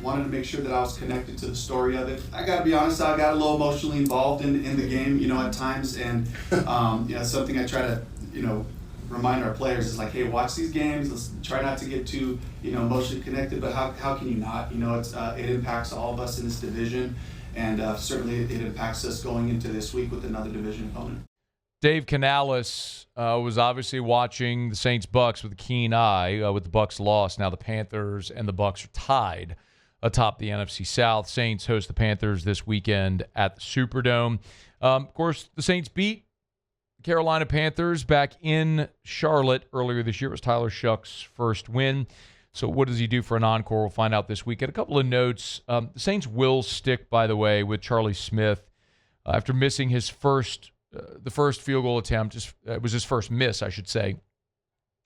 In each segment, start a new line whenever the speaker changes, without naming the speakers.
Wanted to make sure that I was connected to the story of it. I got to be honest, I got a little emotionally involved in the game, at times, and something I try to, remind our players is like, hey, watch these games. Let's try not to get too, emotionally connected. But how can you not? It impacts all of us in this division, and certainly it impacts us going into this week with another division opponent.
Dave Canales was obviously watching the Saints-Bucks with a keen eye. With the Bucks lost, now the Panthers and the Bucks are tied atop the NFC South. Saints host the Panthers this weekend at the Superdome. Of course, the Saints beat Carolina Panthers back in Charlotte earlier this year. It was Tyler Shough's first win. So what does he do for an encore? We'll find out this weekend. A couple of notes. The Saints will stick, by the way, with Charlie Smith after missing his the first field goal attempt. It was his first miss, I should say,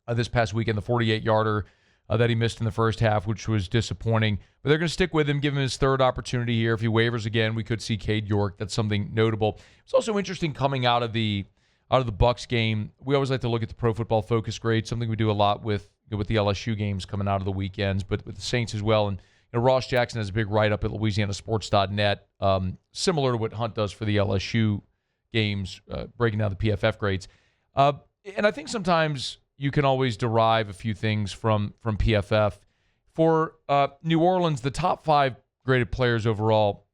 this past weekend, the 48-yarder that he missed in the first half, which was disappointing. But they're going to stick with him, give him his third opportunity here. If he wavers again, we could see Cade York. That's something notable. It's also interesting coming out of the Bucks game. We always like to look at the Pro Football Focus grade, something we do a lot with the LSU games coming out of the weekends, but with the Saints as well. And Ross Jackson has a big write-up at LouisianaSports.net, similar to what Hunt does for the LSU games, breaking down the PFF grades. And I think sometimes you can always derive a few things from PFF. For New Orleans, the top 5 graded players overall: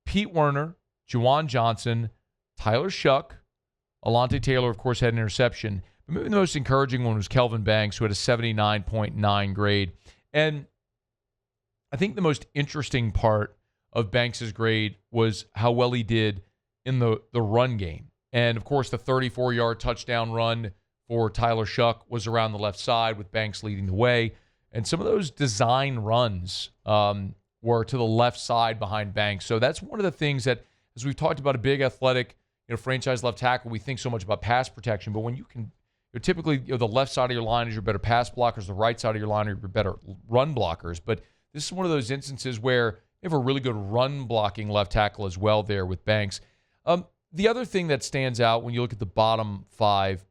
Pete Werner, Juwan Johnson, Tyler Shough, Alontae Taylor, of course, had an interception. But maybe the most encouraging one was Kelvin Banks, who had a 79.9 grade. And I think the most interesting part of Banks' grade was how well he did in the run game. And, of course, the 34-yard touchdown run for Tyler Shough was around the left side with Banks leading the way. And some of those design runs were to the left side behind Banks. So that's one of the things that, as we've talked about, a big athletic, franchise left tackle, we think so much about pass protection. But when you can, typically the left side of your line is your better pass blockers, the right side of your line are your better run blockers. But this is one of those instances where you have a really good run blocking left tackle as well there with Banks. The other thing that stands out when you look at the bottom 5,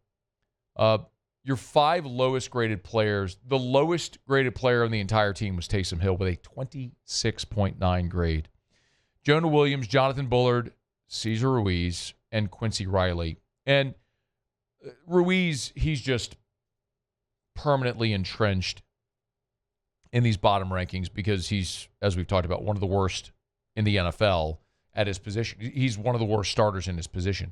your 5 lowest graded players, the lowest graded player on the entire team was Taysom Hill with a 26.9 grade. Jonah Williams, Jonathan Bullard, Cesar Ruiz, and Quincy Riley. And Ruiz, he's just permanently entrenched in these bottom rankings because he's, as we've talked about, one of the worst in the NFL at his position. He's one of the worst starters in his position.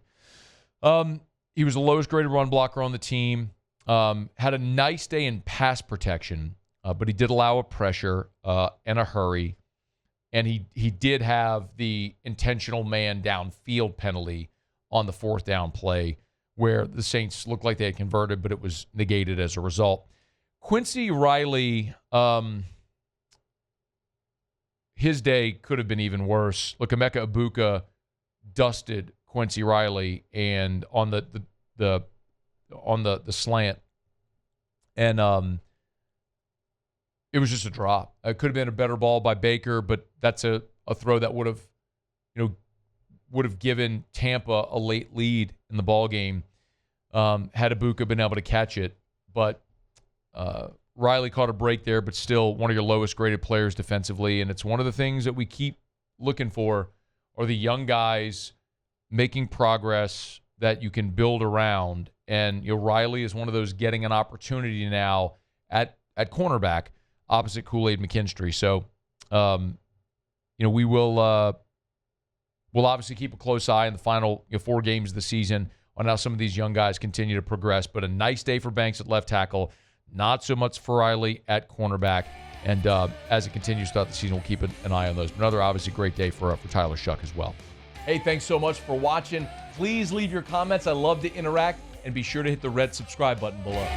He was the lowest graded run blocker on the team. Had a nice day in pass protection, but he did allow a pressure and a hurry. And he did have the intentional man downfield penalty on the 4th down play where the Saints looked like they had converted, but it was negated as a result. Quincy Riley, his day could have been even worse. Look, Emeka Egbuka dusted Quincy Riley and on the slant, and it was just a drop. It could have been a better ball by Baker, but that's a throw that would have given Tampa a late lead in the ball game had Egbuka been able to catch it. But Riley caught a break there, but still one of your lowest graded players defensively. And it's one of the things that we keep looking for are the young guys making progress that you can build around. And Riley is one of those getting an opportunity now at cornerback opposite Kool-Aid McKinstry. So, we'll obviously keep a close eye in the final 4 games of the season on how some of these young guys continue to progress. But a nice day for Banks at left tackle, not so much for Riley at cornerback. And as it continues throughout the season, we'll keep an eye on those. But another obviously great day for Tyler Shough as well. Hey, thanks so much for watching. Please leave your comments. I love to interact. And be sure to hit the red subscribe button below.